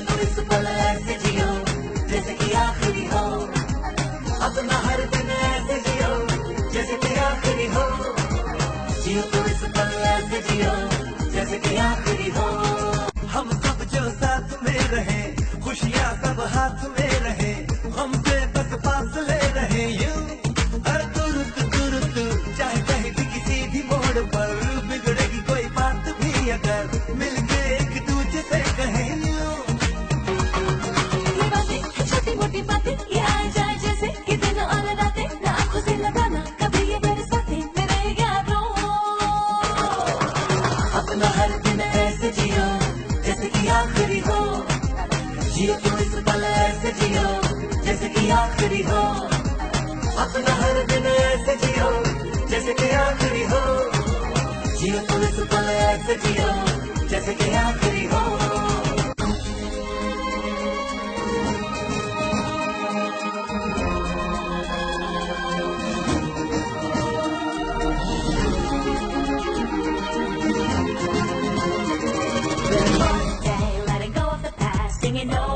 तो इस पल ऐसे जियो जैसे कि आखिरी हो, अपना हर दिन ऐसे जियो जैसे कि आखिरी हो, जियो तो इस पल ऐसे जियो जैसे कि आखिरी हो। हम सब जो साथ में रहे, खुशियाँ सब हाथ में रहे, हमसे बस फासले रहे यूं हर तुरंत चाहे कहीं भी किसी भी मोड़ पर बिगड़ेगी कोई बात भी अगर मिलके एक दूसरे से कहें यूं। ये बातें छोटी मोटी बातें ये आए जाए जैसे कि दिनों और रातें, ना आंखों से लगाना कभी ये बरसातें मेरे यारों। अपना हर दिन ऐसे जियो जैसे कि आखिरी हो, जियो तो इस पल ऐसे जियो जैसे कि आखिरी हो, अपना हर दिन ऐसे जियो जैसे कि आखिरी हो, जियो तो इस पल ऐसे जियो जैसे कि आखिरी हो। One day letting go of the past, singing no